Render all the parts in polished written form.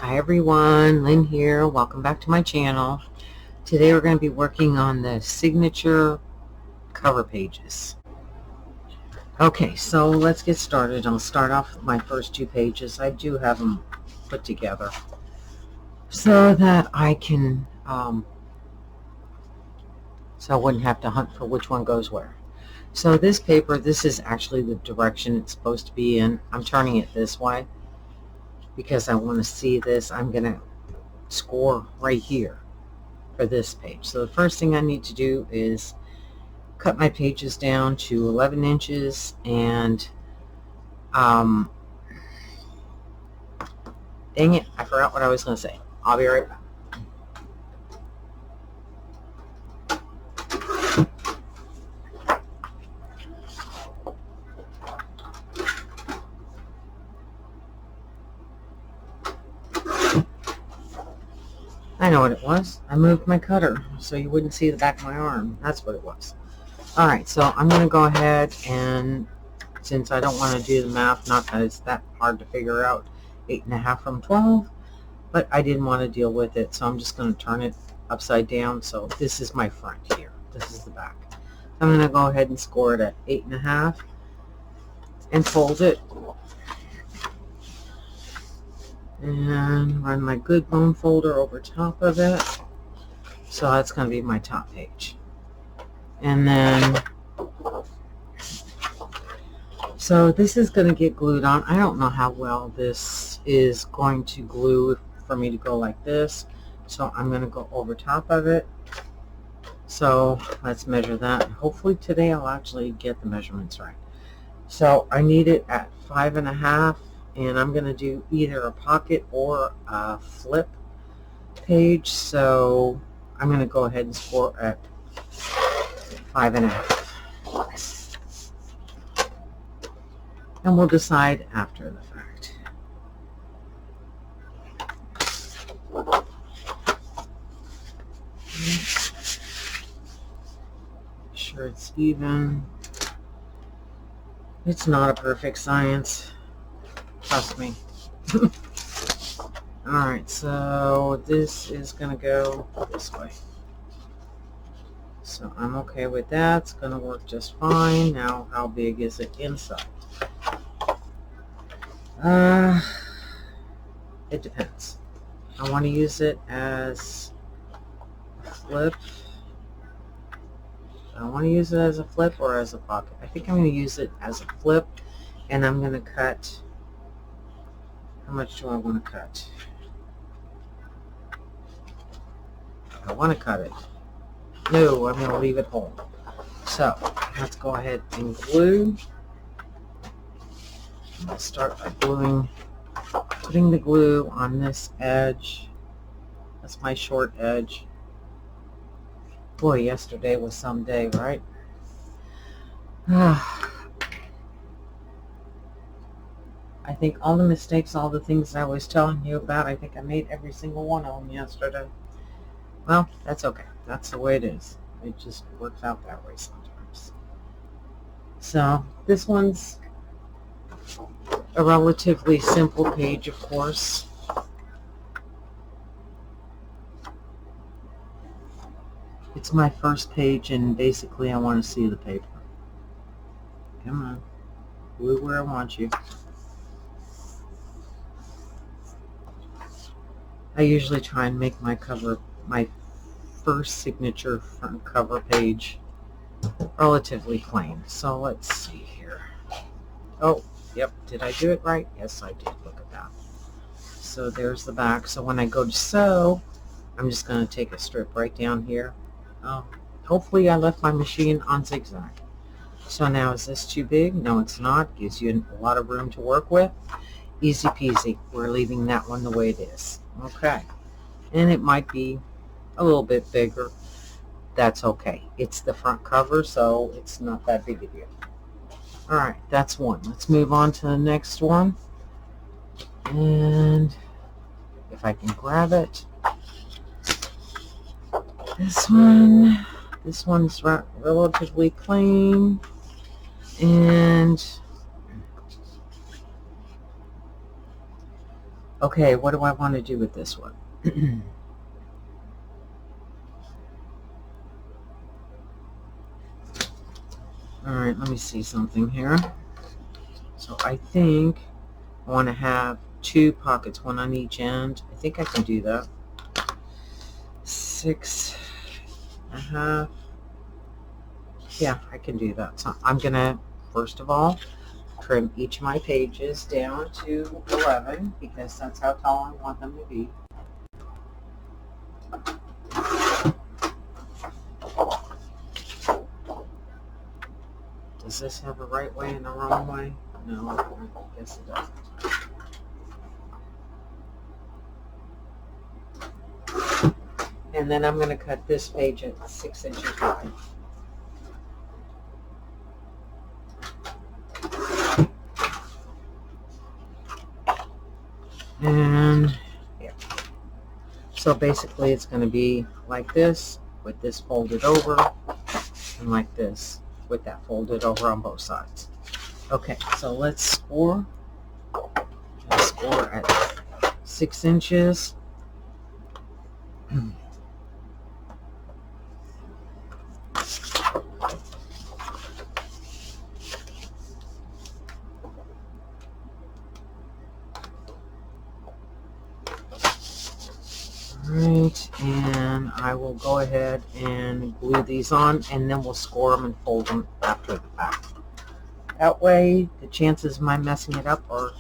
Hi everyone, Lynn here. Welcome back to my channel. Today we're going to be working on the signature cover pages. Okay, so let's get started. I'll start off with my first two pages. I do have them put together so that I can, so I wouldn't have to hunt for which one goes where. So this paper, this is actually the direction it's supposed to be in. I'm turning it this way because I want to see this. I'm going to score right here for this page. So the first thing I need to do is cut my pages down to 11 inches and dang it, I forgot what I was going to say. I'll be right back. I know what it was. I moved my cutter so you wouldn't see the back of my arm. That's what it was. Alright, so I'm going to go ahead and, since I don't want to do the math, not that it's that hard to figure out, 8.5 from 12, but I didn't want to deal with it, so I'm just going to turn it upside down. So this is my front here. This is the back. I'm going to go ahead and score it at 8.5 and fold it. And run my good bone folder over top of it. So that's going to be my top page. And then, so this is going to get glued on. I don't know how well this is going to glue for me to go like this. So I'm going to go over top of it. So let's measure that. Hopefully today I'll actually get the measurements right. So I need it at 5.5. And I'm going to do either a pocket or a flip page. So I'm going to go ahead and score at 5.5. And we'll decide after the fact. Make sure it's even. It's not a perfect science. Trust me. Alright, so this is going to go this way. So I'm okay with that. It's going to work just fine. Now, how big is it inside? It depends. I want to use it as a flip. I want to use it as a flip or as a pocket. I think I'm going to use it as a flip, and I'm going to cut. How much do I want to cut? I want to cut it. No, I'm going to leave it whole. So let's go ahead and glue. I'll start by gluing, putting the glue on this edge. That's my short edge. Boy, yesterday was some day, right? I think all the mistakes, all the things I was telling you about, I think I made every single one of them yesterday. Well, that's okay. That's the way it is. It just works out that way sometimes. So this one's a relatively simple page, of course. It's my first page, and basically I want to see the paper. Come on. Glue where I want you. I usually try and make my cover, my first signature front cover page, relatively plain. So let's see here. Oh, yep. Did I do it right? Yes, I did. Look at that. So there's the back. So when I go to sew, I'm just going to take a strip right down here. Hopefully I left my machine on zigzag. So now, is this too big? No, it's not. Gives you a lot of room to work with. Easy peasy. We're leaving that one the way it is. Okay. And it might be a little bit bigger. That's okay. It's the front cover, so it's not that big a deal. Alright, that's one. Let's move on to the next one. And if I can grab it. This one's relatively plain. And Okay, what do I want to do with this one? Alright, let me see something here. So I think I want to have 2 pockets, one on each end. I think I can do that. 6.5. Yeah, I can do that. So I'm going to, first of all, trim each of my pages down to 11 because that's how tall I want them to be. Does this have a right way and a wrong way? No, I guess it doesn't. And then I'm going to cut this page at 6 inches wide. And yeah. So basically it's going to be like this, with this folded over, and like this, with that folded over on both sides. Okay, so let's score. Let's score at 6 inches. Alright, and I will go ahead and glue these on, and then we'll score them and fold them after the fact. That way, the chances of my messing it up are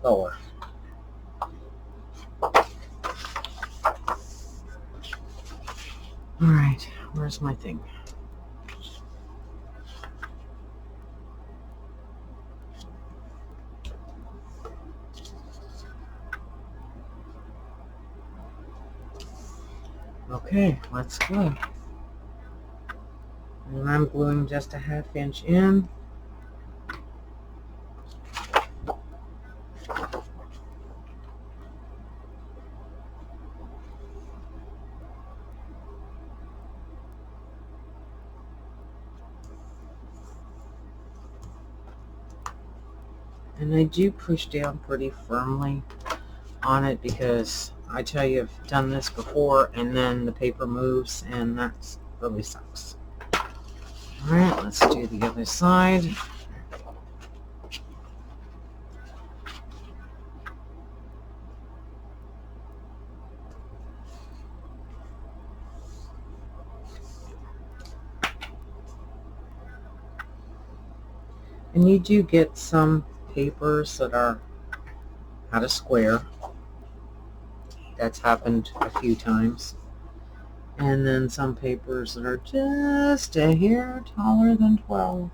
lower. Alright, where's my thing? Okay, let's glue. And I'm gluing just a ½ inch in. And I do push down pretty firmly on it because I tell you, I've done this before and then the paper moves and that really sucks. Alright, let's do the other side. And you do get some papers that are at a square. That's happened a few times. And then some papers that are just a hair taller than 12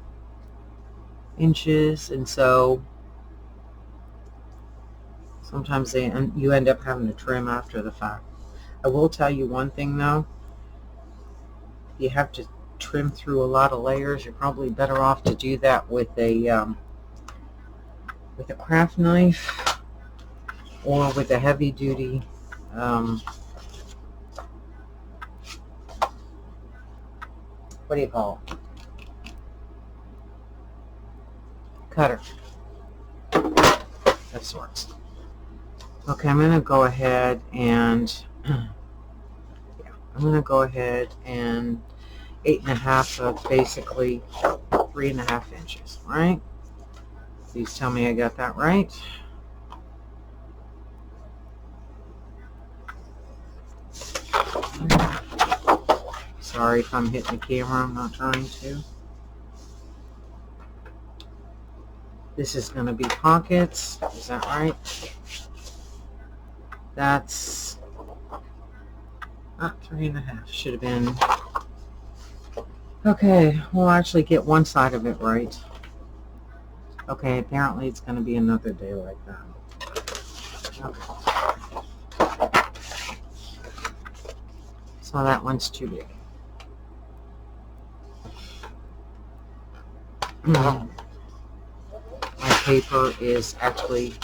inches. And so sometimes you end up having to trim after the fact. I will tell you one thing though. You have to trim through a lot of layers. You're probably better off to do that with a craft knife or with a heavy duty what do you call it? Cutter of sorts. Okay, I'm going to go ahead and 8.5 of basically 3.5 inches, right? Please tell me I got that right. Sorry if I'm hitting the camera, I'm not trying to. This is going to be pockets, is that right? That's not 3.5, should have been. Okay, we'll actually get one side of it right. Okay, apparently it's going to be another day like that. Okay. So that one's too big. My paper is actually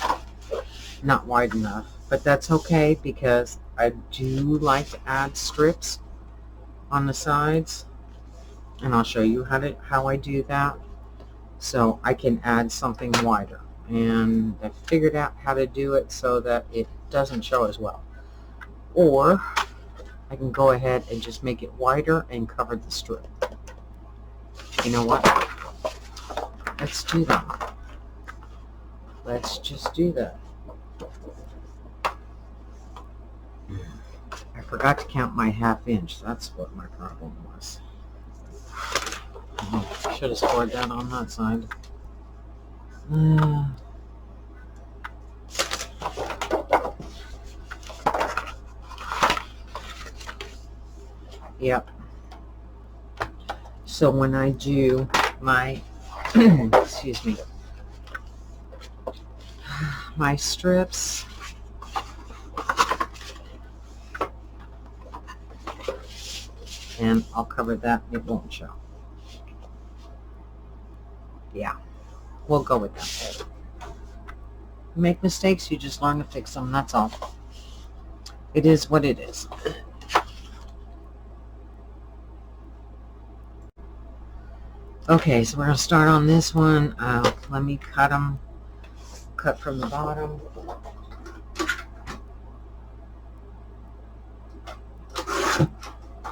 not wide enough, but that's okay because I do like to add strips on the sides, and I'll show you how I do that. So I can add something wider, and I figured out how to do it so that it doesn't show as well. Or I can go ahead and just make it wider and cover the strip. You know what? Let's do that. Let's just do that. I forgot to count my 1/2 inch. That's what my problem was. Should have scored that on that side. Yep. So when I do my, excuse me, my strips, and I'll cover that, it won't show. Yeah, we'll go with that. You make mistakes, you just learn to fix them, that's all. It is what it is. Okay, so we're going to start on this one. Let me cut them. Cut from the bottom.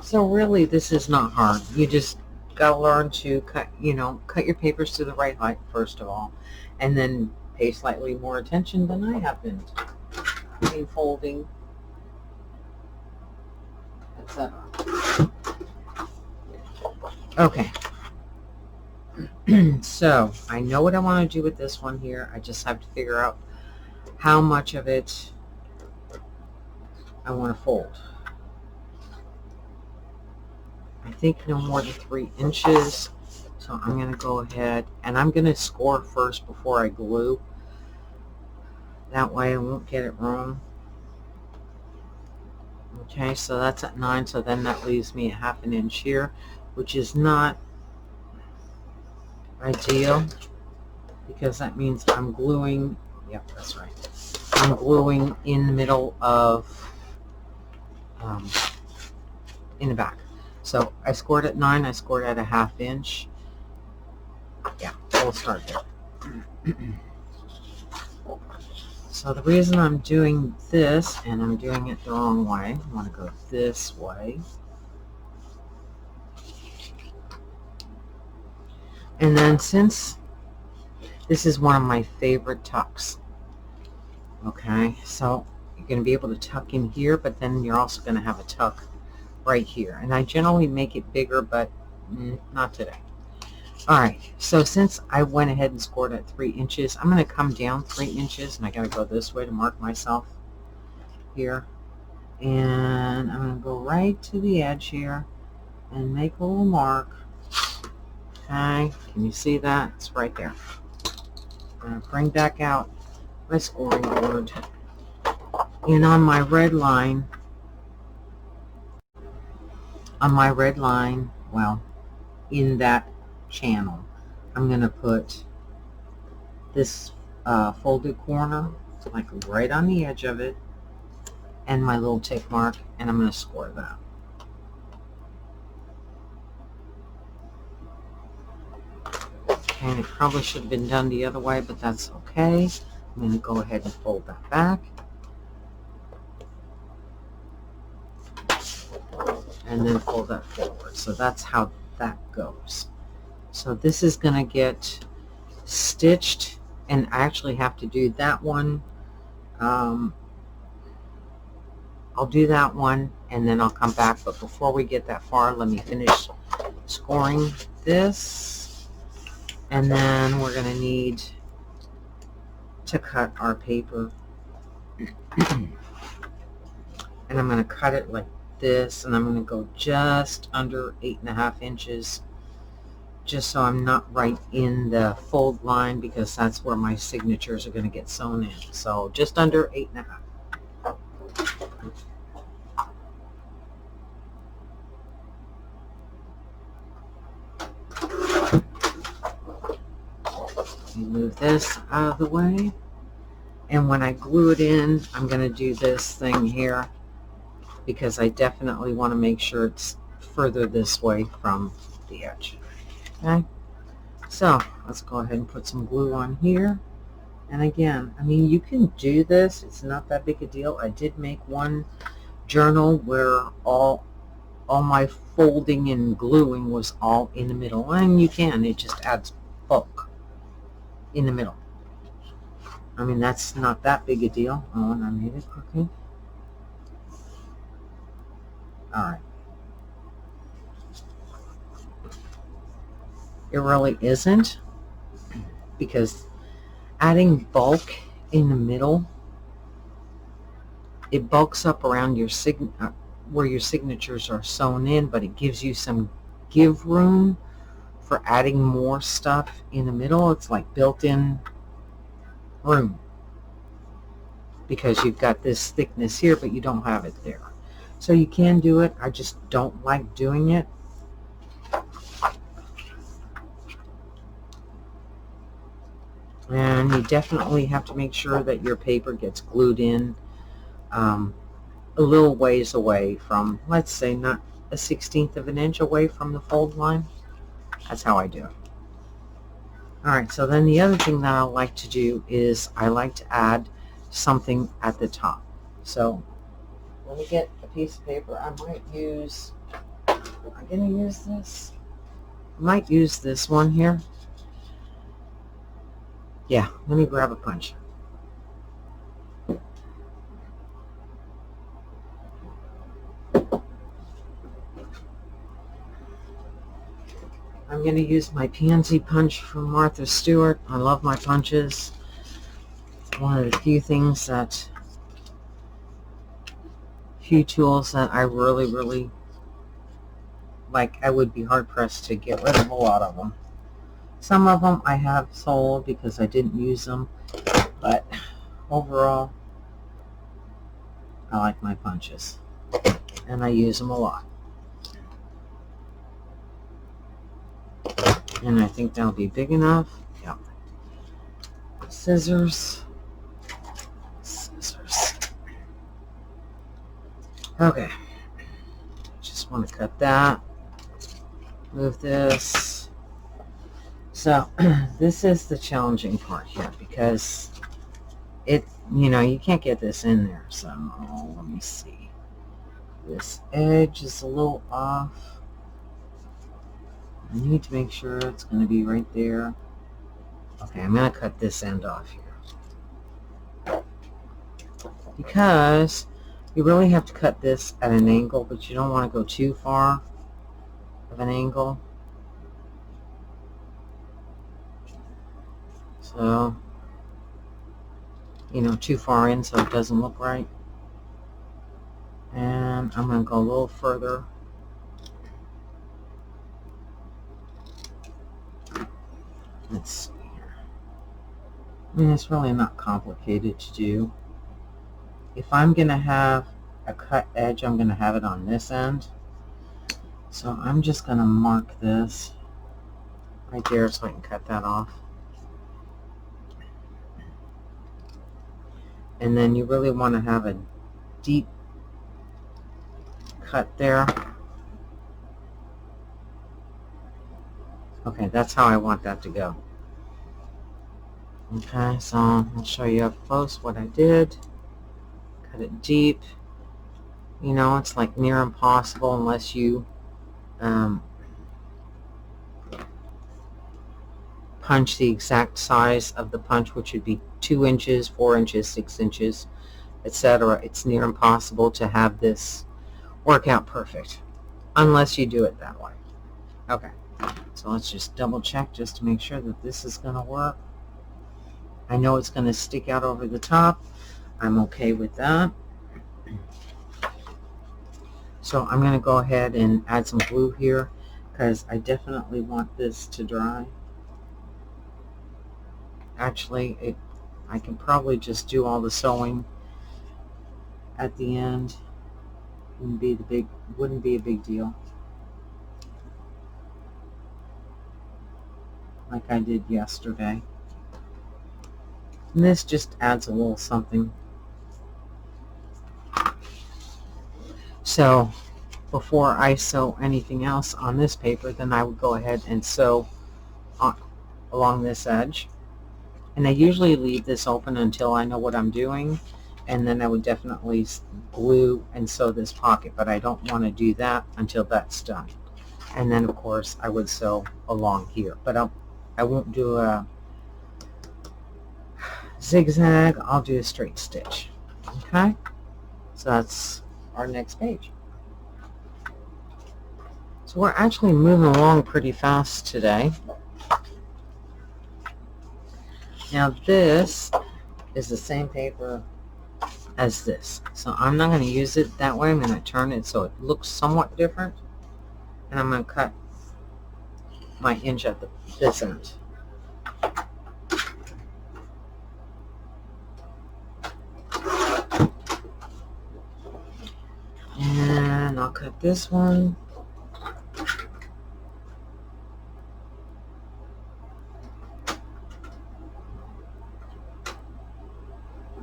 So really, this is not hard. You just got to learn to cut, cut your papers to the right height, first of all. And then pay slightly more attention than I have been in folding, etc. Okay. So I know what I want to do with this one here. I just have to figure out how much of it I want to fold. I think no more than 3 inches. So I'm going to go ahead and I'm going to score first before I glue. That way I won't get it wrong. Okay, so that's at 9. So then that leaves me a 1/2 inch here, which is not ideal because that means I'm gluing. Yep, that's right. I'm gluing in the middle of in the back. So I scored at 9. I scored at a 1/2 inch. Yeah, we'll start there. So the reason I'm doing this, and I'm doing it the wrong way, I want to go this way. And then since this is one of my favorite tucks, okay, so you're going to be able to tuck in here, but then you're also going to have a tuck right here. And I generally make it bigger, but not today. Alright, so since I went ahead and scored at 3 inches, I'm going to come down 3 inches, and I got to go this way to mark myself here. And I'm going to go right to the edge here and make a little mark. Okay, can you see that? It's right there. I'm going to bring back out my scoring board. And on my red line, well, in that channel, I'm going to put this folded corner, like right on the edge of it, and my little tick mark, and I'm going to score that. And it probably should have been done the other way, but that's okay. I'm going to go ahead and fold that back. And then fold that forward. So that's how that goes. So this is going to get stitched, and I actually have to do that one. I'll do that one, and then I'll come back. But before we get that far, let me finish scoring this. And then we're going to need to cut our paper. And I'm going to cut it like this, and I'm going to go just under 8.5 inches, just so I'm not right in the fold line, because that's where my signatures are going to get sewn in. So just under 8.5. Move this out of the way, and when I glue it in, I'm going to do this thing here, because I definitely want to make sure it's further this way from the edge. Okay, so let's go ahead and put some glue on here, And again, I mean, you can do this. It's not that big a deal. I did make one journal where all my folding and gluing was all in the middle. And you can. It just adds bulk in the middle. I mean, that's not that big a deal. Oh, and I made it crooked. All right. It really isn't, because adding bulk in the middle, it bulks up around your where your signatures are sewn in, but it gives you some give room for adding more stuff in the middle. It's like built-in room, because you've got this thickness here, but you don't have it there. So you can do it. I just don't like doing it. And you definitely have to make sure that your paper gets glued in a little ways away from, let's say, not a 1/16 of an inch away from the fold line. That's how I do it. All right, so then the other thing that I like to do is I like to add something at the top. So let me get a piece of paper. I'm going to use this. I might use this one here. Yeah, let me grab a punch. I'm going to use my Pansy punch from Martha Stewart. I love my punches. It's one of the few tools that I really, really like. I would be hard-pressed to get rid of a lot of them. Some of them I have sold because I didn't use them, but overall, I like my punches, and I use them a lot. And I think that'll be big enough. Yeah. Scissors. Okay. Just want to cut that. Move this. So this is the challenging part here, because you can't get this in there. So let me see. This edge is a little off. I need to make sure it's going to be right there. Okay, I'm going to cut this end off here, because you really have to cut this at an angle, but you don't want to go too far of an angle. So, too far in so it doesn't look right. And I'm going to go a little further. Let's see here. I mean, it's really not complicated to do. If I'm going to have a cut edge, I'm going to have it on this end. So I'm just going to mark this right there so I can cut that off. And then you really want to have a deep cut there. Okay, that's how I want that to go. Okay, so I'll show you up close what I did. Cut it deep. It's like near impossible unless you punch the exact size of the punch, which would be 2 inches, 4 inches, 6 inches, etc. It's near impossible to have this work out perfect unless you do it that way. Okay, so let's just double check just to make sure that this is going to work. I know it's going to stick out over the top. I'm okay with that. So I'm going to go ahead and add some glue here, because I definitely want this to dry. Actually, I can probably just do all the sewing at the end. Wouldn't be a big deal, like I did yesterday. And this just adds a little something. So before I sew anything else on this paper, then I would go ahead and sew along this edge. And I usually leave this open until I know what I'm doing, and then I would definitely glue and sew this pocket, but I don't want to do that until that's done. And then of course I would sew along here, but I won't do a zigzag, I'll do a straight stitch. Okay, so that's our next page. So we're actually moving along pretty fast today. Now this is the same paper as this, so I'm not going to use it that way. I'm going to turn it so it looks somewhat different, and I'm going to cut my inch at this end. And I'll cut this one.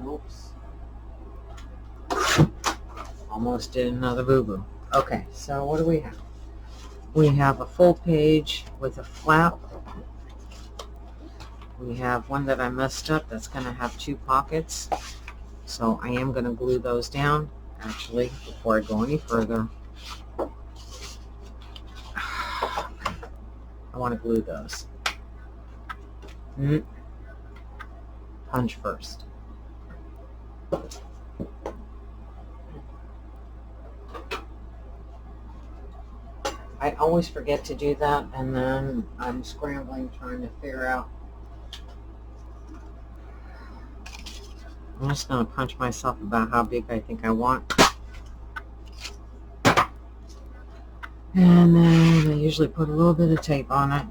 Oops. Almost did another boo-boo. Okay, so what do we have? We have a full page with a flap. We have one that I messed up that's going to have 2 pockets. So I am going to glue those down. Actually, before I go any further, I want to glue those. Punch first. I always forget to do that, and then I'm scrambling trying to figure out. I'm just going to punch myself about how big I think I want. And then I usually put a little bit of tape on it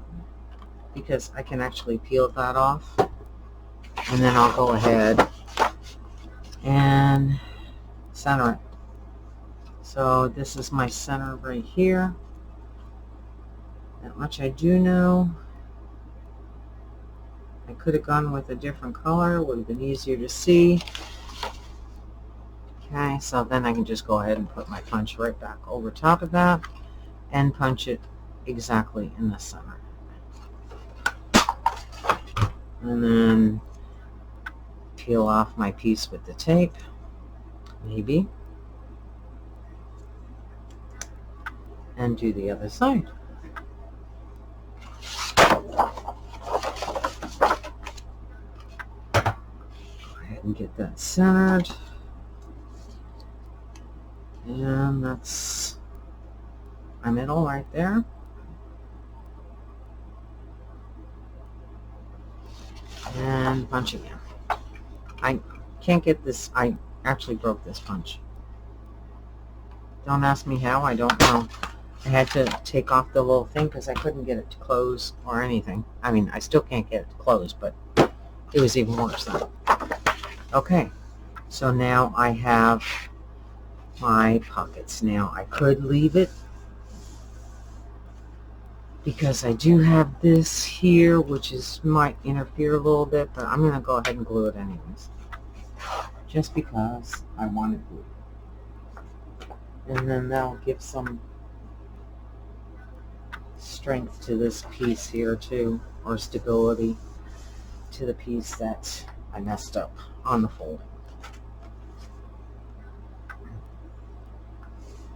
because I can actually peel that off. And then I'll go ahead and center it. So this is my center right here. That much I do know. I could have gone with a different color, would have been easier to see. Okay, so then I can just go ahead and put my punch right back over top of that and punch it exactly in the center. And then peel off my piece with the tape, maybe, and do the other side. And get that centered, and that's my middle right there. And punch again. I can't get this. I actually broke this punch. Don't ask me how, I don't know. I had to take off the little thing because I couldn't get it to close or anything. I mean, I still can't get it to close, but it was even worse then. Okay, so now I have my pockets. Now I could leave it because I do have this here, which might interfere a little bit, but I'm going to go ahead and glue it anyways, just because I want it glued. And then that'll give some strength to this piece here too, or stability to the piece that I messed up on the folding.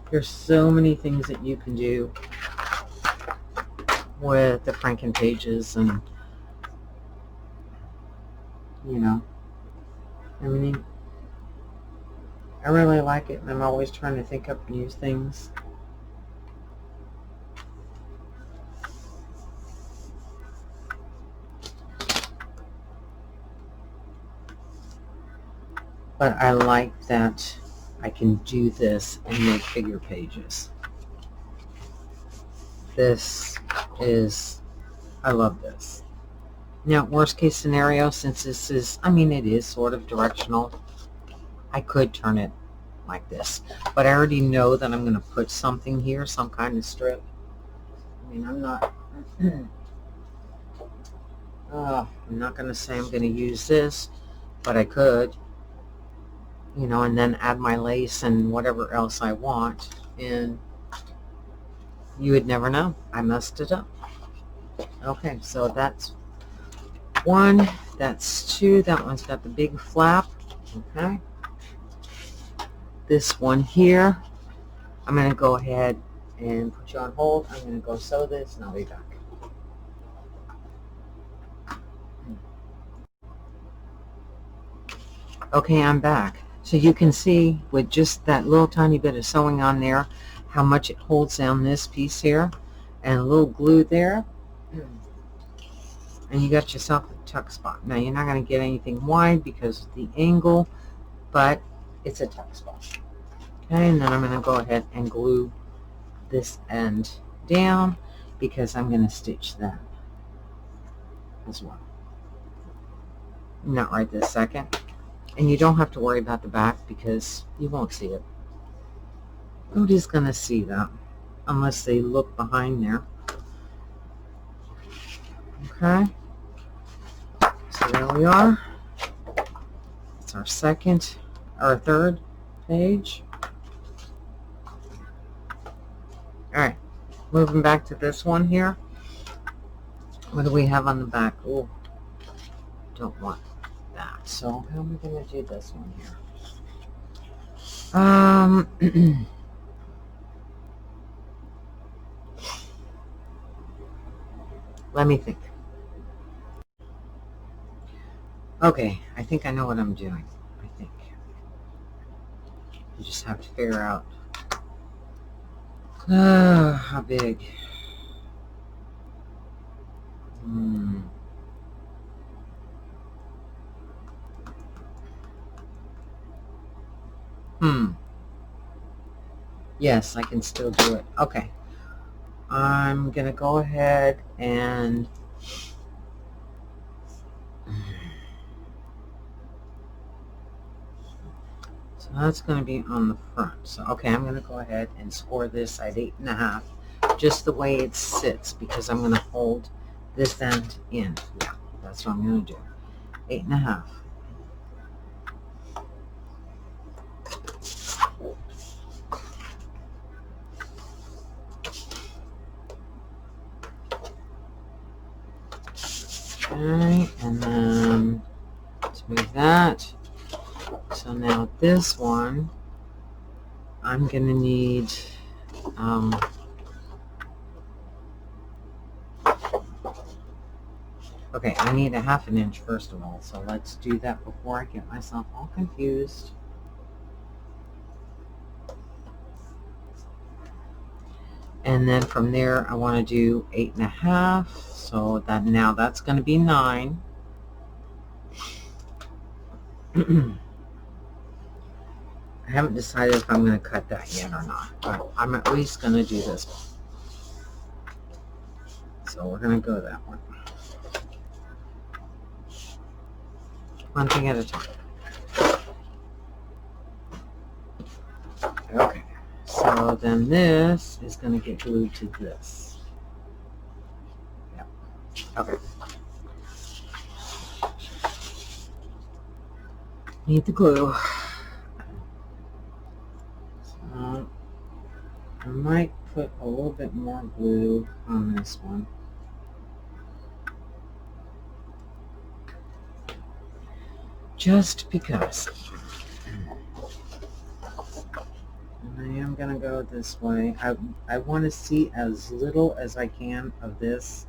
There's so many things that you can do with the Franken pages, and you know, I mean, I really like it, and I'm always trying to think up new things. But I like that I can do this and make bigger pages. This is, I love this. Now, worst case scenario, since this is, I mean, it is sort of directional, I could turn it like this. But I already know that I'm going to put something here, some kind of strip. I mean, I'm not going to say I'm going to use this, but I could. You know, and then add my lace and whatever else I want, and you would never know. I messed it up. Okay, so that's one That's 2. That one's got the big flap. Okay. This one here, I'm going to go ahead and put you on hold. I'm going to go sew this and I'll be back. Okay, I'm back. So you can see with just that little tiny bit of sewing on there how much it holds down this piece here, and a little glue there, and you got yourself a tuck spot. Now you're not going to get anything wide because of the angle, but it's a tuck spot. Okay, and then I'm going to go ahead and glue this end down because I'm going to stitch that as well. Not right this second. And you don't have to worry about the back because you won't see it. Nobody's going to see that unless they look behind there. Okay. So there we are. It's our second or third page. Alright. Moving back to this one here. What do we have on the back? Oh, don't want that. So how am I going to do this one here? Let me think. Okay, I think I know what I'm doing. I think. You just have to figure out how big. Yes, I can still do it. Okay. I'm going to go ahead and so that's going to be on the front. So, okay, I'm going to go ahead and score this at 8.5, just the way it sits, because I'm going to hold this end in. Yeah, that's what I'm going to do. 8.5. Okay, and then let's move that. So now this one, I'm going to need okay, I need a 1/2 inch first of all, so let's do that before I get myself all confused. And then from there, I want to do 8.5, so that now that's going to be 9. I haven't decided if I'm going to cut that yet or not, but I'm at least going to do this one. So we're going to go that one. One thing at a time. Okay, so then this is going to get glued to this. Yep. Okay. Need the glue. So I might put a little bit more glue on this one. Just because. And I am going to go this way. I want to see as little as I can of this.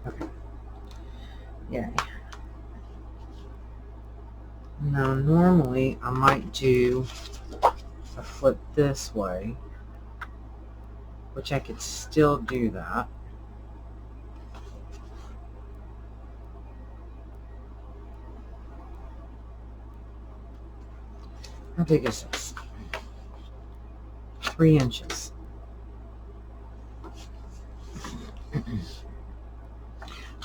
Okay. Yay. Now normally I might do a flip this way, which I could still do that. How big is this? 3 inches.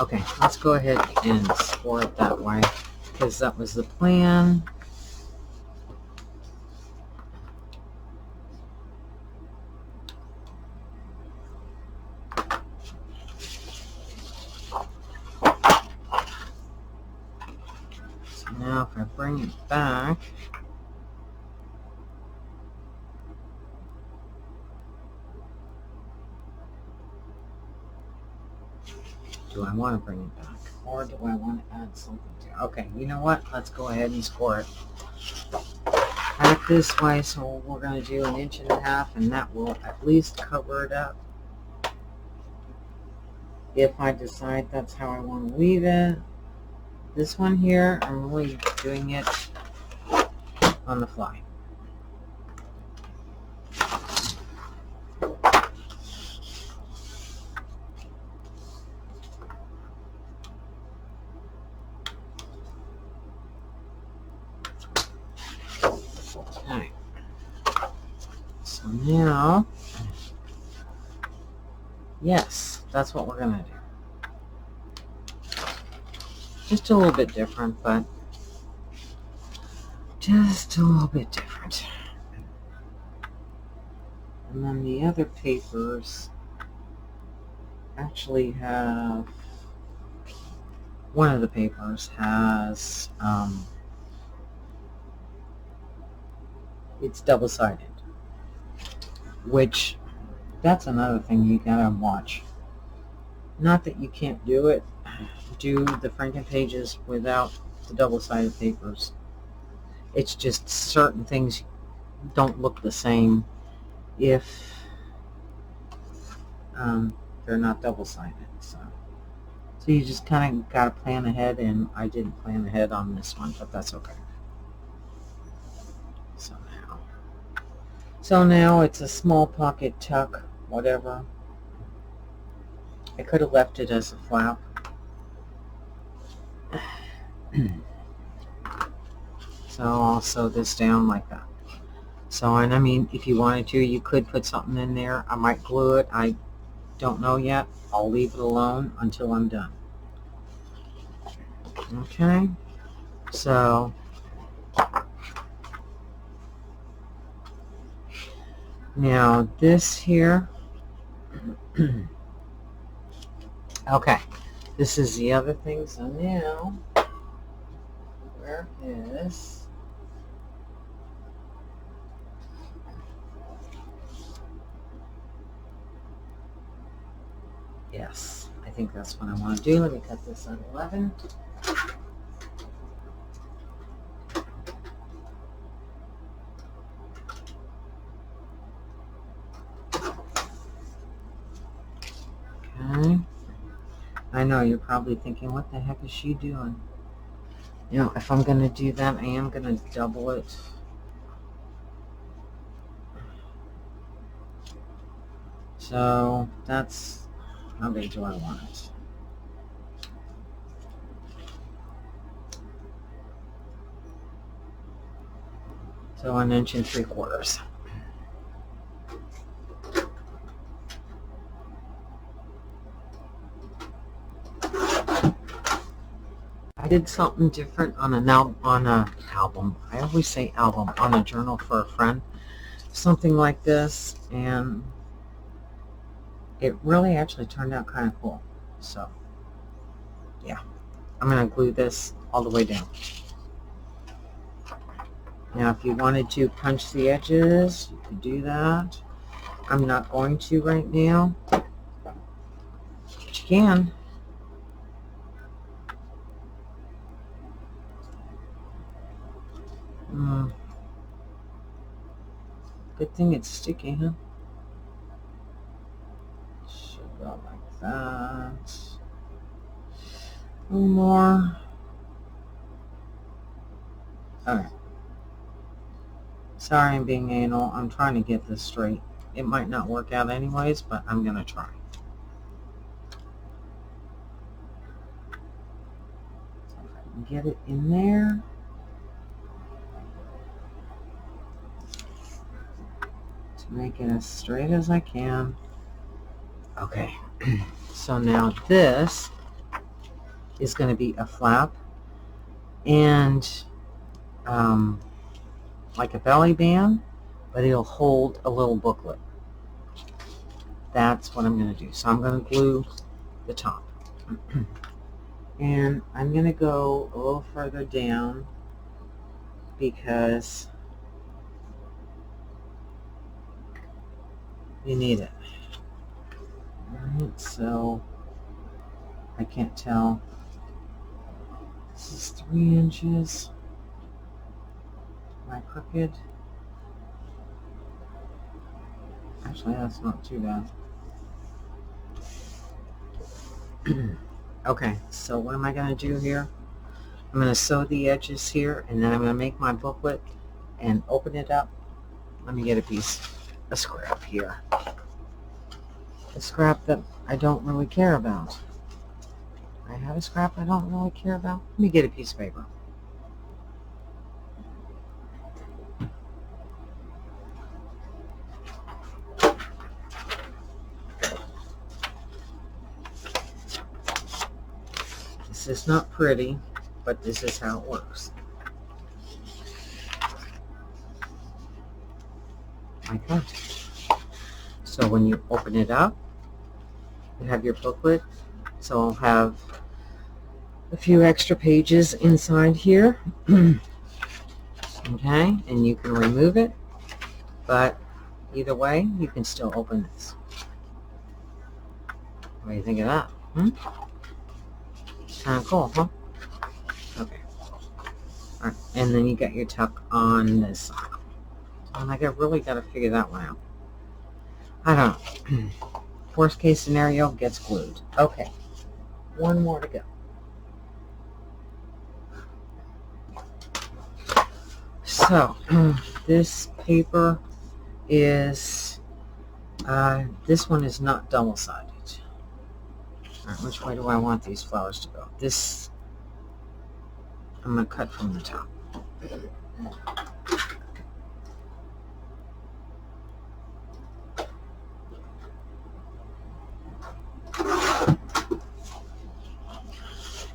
Okay, let's go ahead and score it that way, because that was the plan. So now if I bring it back, do I want to bring it back? Or do I want to add something to? Okay, you know what? Let's go ahead and score it back this way. So we're going to do 1.5 inches, and that will at least cover it up. If I decide that's how I want to leave it. This one here, I'm really doing it on the fly. Okay. So now, yes, that's what we're going to do. Just a little bit different, but just a little bit different. And then the other papers actually have, one of the papers has, it's double-sided, which, that's another thing you gotta watch. Not that you can't do it, do the Franken pages without the double-sided papers. It's just certain things don't look the same if they're not double-sided. So you just kind of got to plan ahead, and I didn't plan ahead on this one, but that's okay. So now it's a small pocket tuck, whatever. I could have left it as a flap. So I'll sew this down like that. So, and I mean, if you wanted to, you could put something in there. I might glue it. I don't know yet. I'll leave it alone until I'm done. Okay. So, now this here. Okay. This is the other thing. So now, where is... Yes, I think that's what I want to do. Let me cut this at 11. Okay. I know you're probably thinking, what the heck is she doing? You know, if I'm going to do that, I am going to double it. So that's... How big do I want it? So 1 3/4 inches. I did something different on an album. I always say album, on a journal for a friend. Something like this, and it really actually turned out kind of cool. So, yeah. I'm going to glue this all the way down. Now, if you wanted to punch the edges, you could do that. I'm not going to right now, but you can. Good thing it's sticky, huh? Should go like that. A little more. Alright. Sorry I'm being anal. I'm trying to get this straight. It might not work out anyways, but I'm going to try. So if I can get it in there. To make it as straight as I can. Okay. So now this is going to be a flap and like a belly band, but it'll hold a little booklet. That's what I'm going to do. So I'm going to glue the top. And I'm going to go a little further down because you need it. Alright, so I can't tell. This is 3 inches. Am I crooked? Actually, that's not too bad. Okay, so what am I going to do here? I'm going to sew the edges here, and then I'm going to make my booklet and open it up. Let me get a scrap here. A scrap that I don't really care about. I have a scrap I don't really care about. Let me get a piece of paper. This is not pretty, but this is how it works. Like that. So when you open it up, you have your booklet. So I'll have a few extra pages inside here. Okay, and you can remove it, but either way, you can still open this. What do you think of that? Kind of cool, huh? Okay. All right, and then you got your tuck on this side. And I really got to figure that one out. I don't know. Worst case scenario, gets glued. Okay, one more to go. So, this paper is, this one is not double-sided. All right, which way do I want these flowers to go? This, I'm going to cut from the top.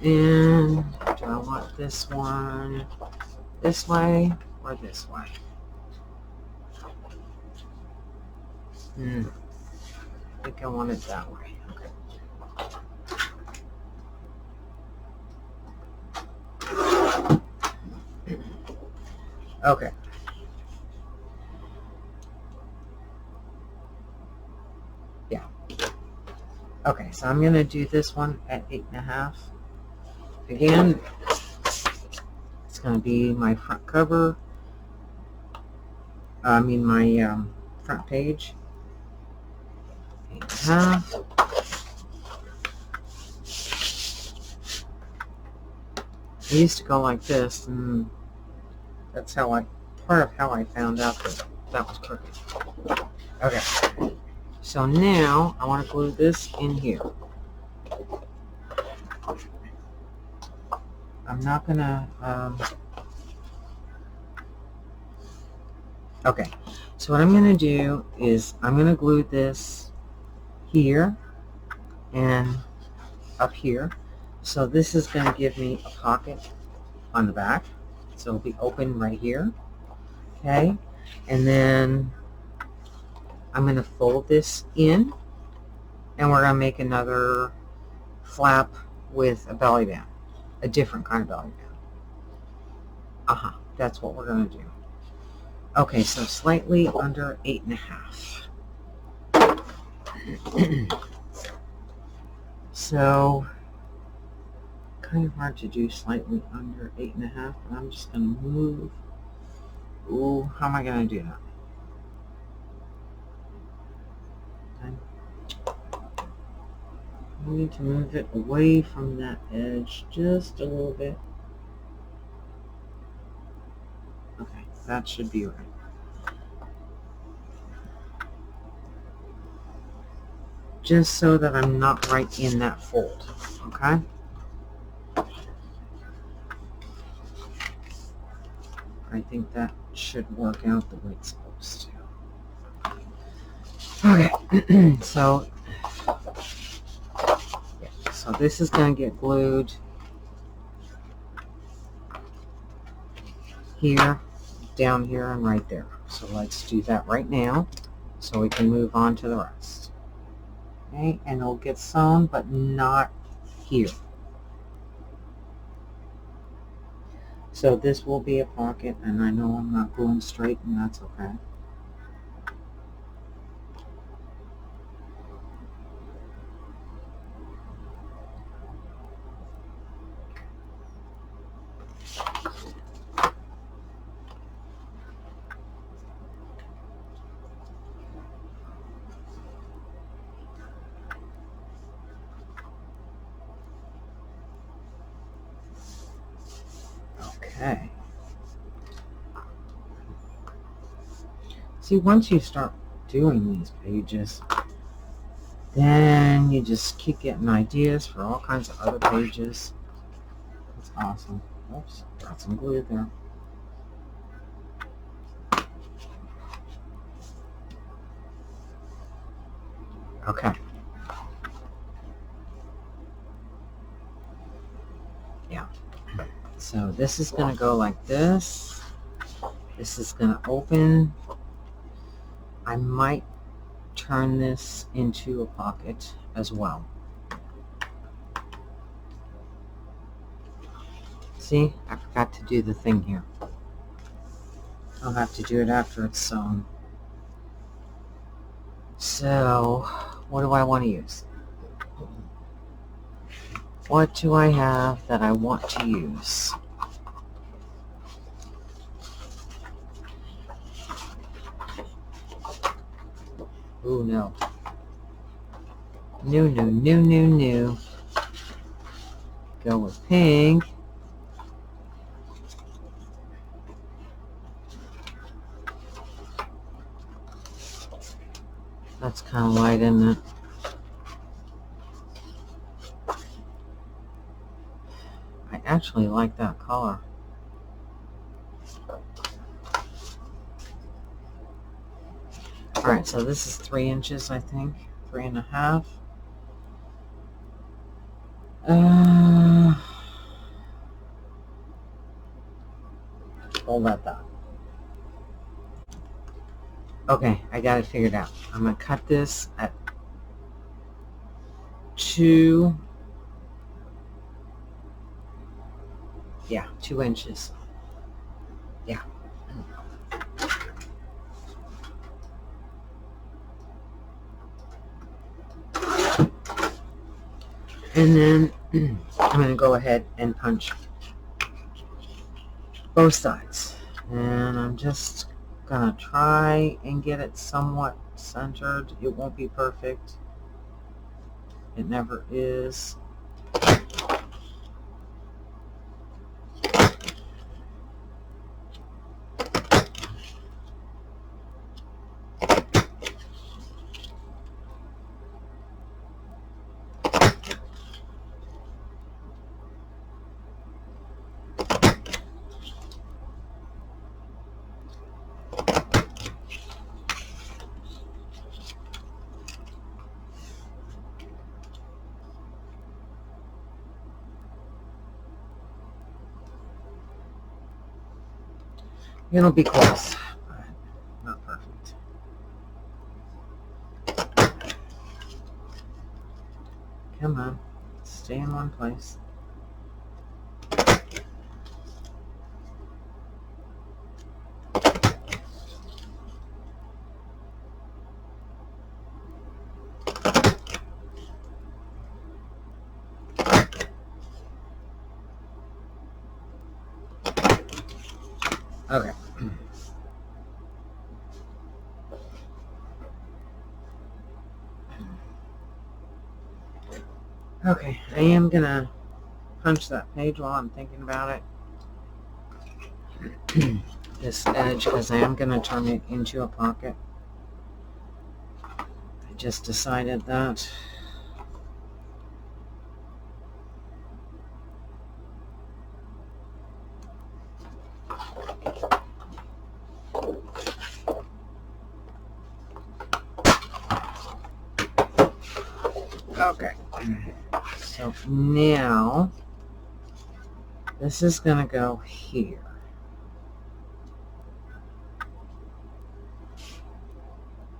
And do I want this one this way or this way? I think I want it that way. Okay. Yeah. Okay, so I'm going to do this one at 8.5. Again, it's going to be my front cover. My front page. 8.5. I used to go like this, and that's how part of how I found out that was crooked. Okay, so now I want to glue this in here. I'm not gonna, okay, so what I'm gonna do is I'm gonna glue this here and up here. So this is gonna give me a pocket on the back. So it'll be open right here. Okay, and then I'm gonna fold this in, and we're gonna make another flap with a belly band. A different kind of belly band. That's what we're going to do. Okay, so slightly under 8.5. So, kind of hard to do slightly under 8.5, but I'm just going to move. Ooh, how am I going to do that? I need to move it away from that edge just a little bit. Okay, that should be right. Just so that I'm not right in that fold, okay? I think that should work out the way it's supposed to. Okay, so this is going to get glued here, down here, and right there. So let's do that right now so we can move on to the rest. Okay, and it'll get sewn, but not here. So this will be a pocket, and I know I'm not going straight, and that's okay. Okay. See, once you start doing these pages, then you just keep getting ideas for all kinds of other pages. It's awesome. Oops, got some glue there. Okay. Yeah. So this is going to go like this. This is going to open. I might turn this into a pocket as well. See, I forgot to do the thing here. I'll have to do it after it's sewn. So, what do I want to use? What do I have that I want to use? Ooh, no. New. Go with pink. That's kind of light, isn't it? I actually like that color. Alright, so this is 3 inches, I think. 3.5. Hold that thought. Okay, I got it figured out. I'm going to cut this at 2 inches. Yeah. And then I'm going to go ahead and punch both sides. And I'm just going to try and get it somewhat centered. It won't be perfect. It never is. It'll be close, but not perfect. Come on, stay in one place. Okay. Okay, I am gonna punch that page while I'm thinking about it. This edge, because I am gonna turn it into a pocket. I just decided that. Okay. So now this is gonna go here.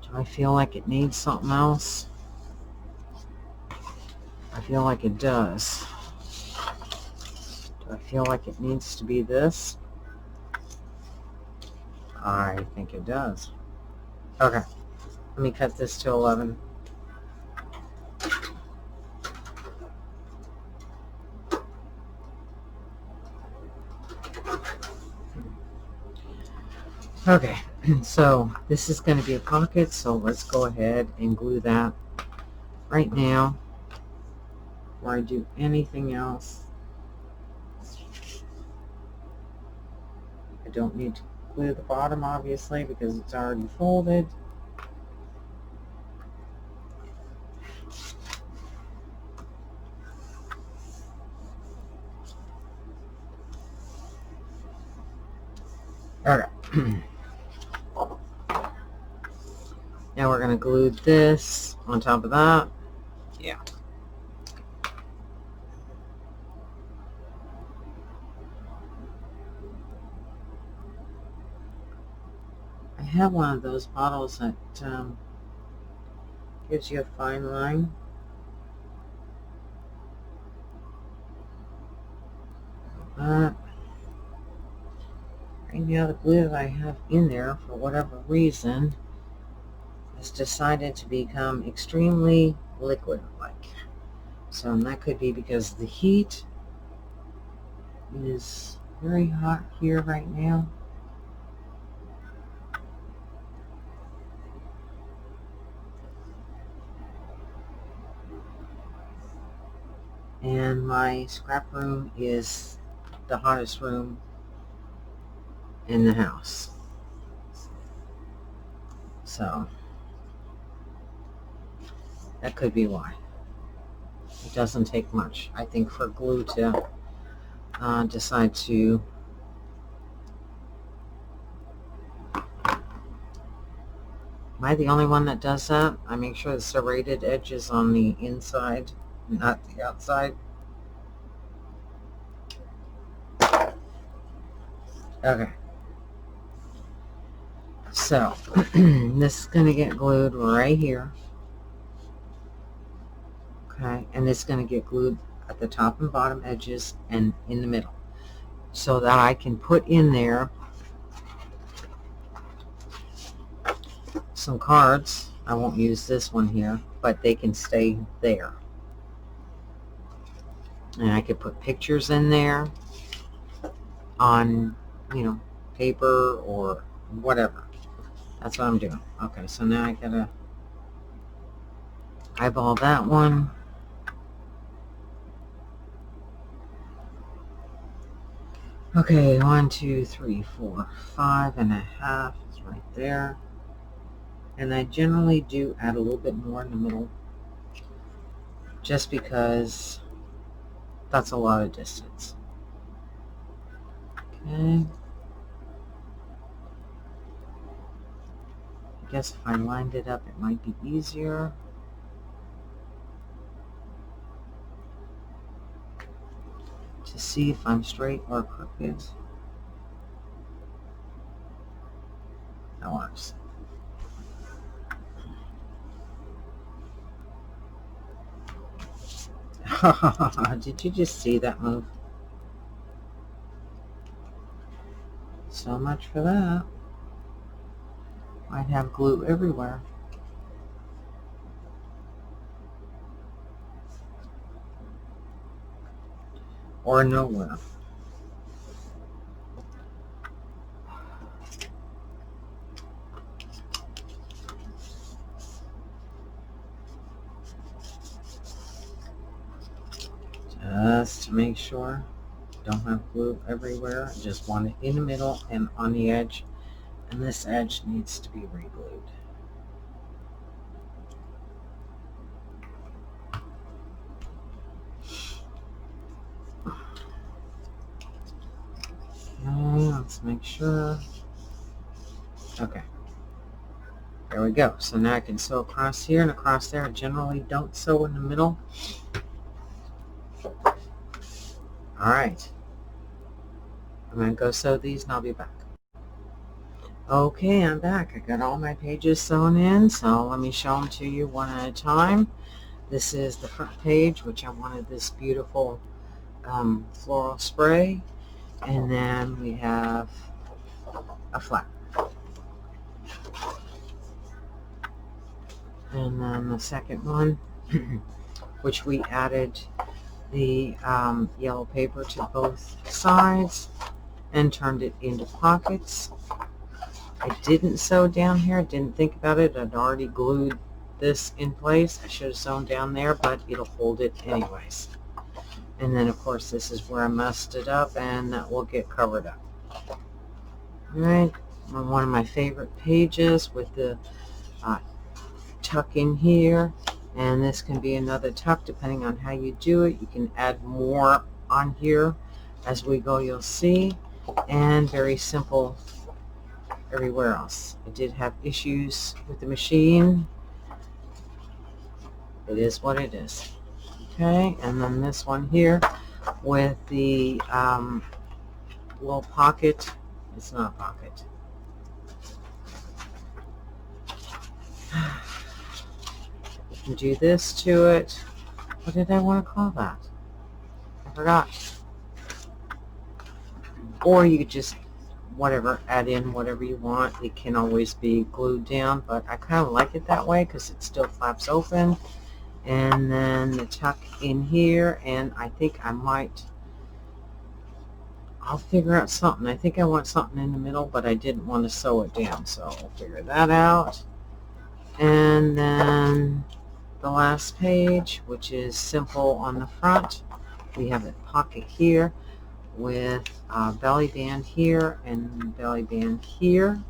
Do I feel like it needs something else? I feel like it does. Do I feel like it needs to be this. I think it does. Okay, let me cut this to 11. Okay, so this is going to be a pocket, so let's go ahead and glue that right now before I do anything else. I don't need to glue the bottom, obviously, because it's already folded. Okay. Now we're going to glue this on top of that. Yeah. I have one of those bottles that gives you a fine line. Right now the glue that I have in there, for whatever reason, has decided to become extremely liquid-like. So that could be because the heat is very hot here right now. And my scrap room is the hottest room in the house. So that could be why. It doesn't take much, I think, for glue to decide to Am I the only one that does that? I make sure the serrated edge is on the inside, not the outside. Okay. So, this is going to get glued right here. Okay, and it's going to get glued at the top and bottom edges and in the middle, so that I can put in there some cards. I won't use this one here, but they can stay there. And I could put pictures in there on, paper or whatever. That's what I'm doing. Okay, so now I gotta eyeball that one. Okay, 1, 2, 3, 4, 5.5 is right there. And I generally do add a little bit more in the middle, just because that's a lot of distance. Okay. I guess if I lined it up, it might be easier. To see if I'm straight or crooked. That works. Did you just see that move? So much for that. I'd have glue everywhere. Or nowhere. Just to make sure, don't have glue everywhere. I just want it in the middle and on the edge, and this edge needs to be re-glued. Okay, let's make sure. Okay, there we go. So now I can sew across here and across there. I generally don't sew in the middle. Alright, I'm going to go sew these and I'll be back. Okay, I'm back. I got all my pages sewn in, so let me show them to you one at a time. This is the front page, which I wanted this beautiful floral spray, and then we have a flat. And then the second one, which we added the yellow paper to both sides and turned it into pockets. I didn't sew down here, didn't think about it. I'd already glued this in place. I should have sewn down there, but it'll hold it anyways. And then of course this is where I messed it up, and that will get covered up. Alright, one of my favorite pages with the tuck in here, and this can be another tuck depending on how you do it. You can add more on here as we go, you'll see, and very simple everywhere else. I did have issues with the machine. It is what it is. Okay, and then this one here with the little pocket. It's not a pocket. You can do this to it. What did I want to call that? I forgot. Or you could just add in whatever you want. It can always be glued down, but I kind of like it that way because it still flaps open. And then the tuck in here, and I think I'll figure out something. I think I want something in the middle, but I didn't want to sew it down, so I'll figure that out. And then the last page, which is simple on the front, we have a pocket here with a belly band here and belly band here,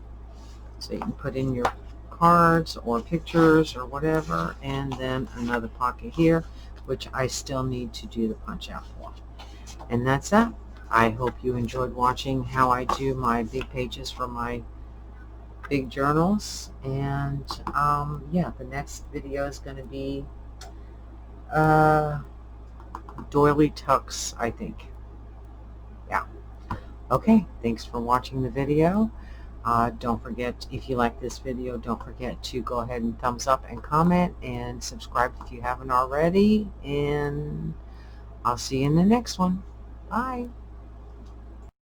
so you can put in your cards or pictures or whatever, and then another pocket here, which I still need to do the punch out for. And that's that. I hope you enjoyed watching how I do my big pages for my big journals, and yeah, the next video is going to be doily tucks, I think. Yeah. Okay, thanks for watching the video. Don't forget, if you like this video, don't forget to go ahead and thumbs up and comment and subscribe if you haven't already, and I'll see you in the next one. Bye.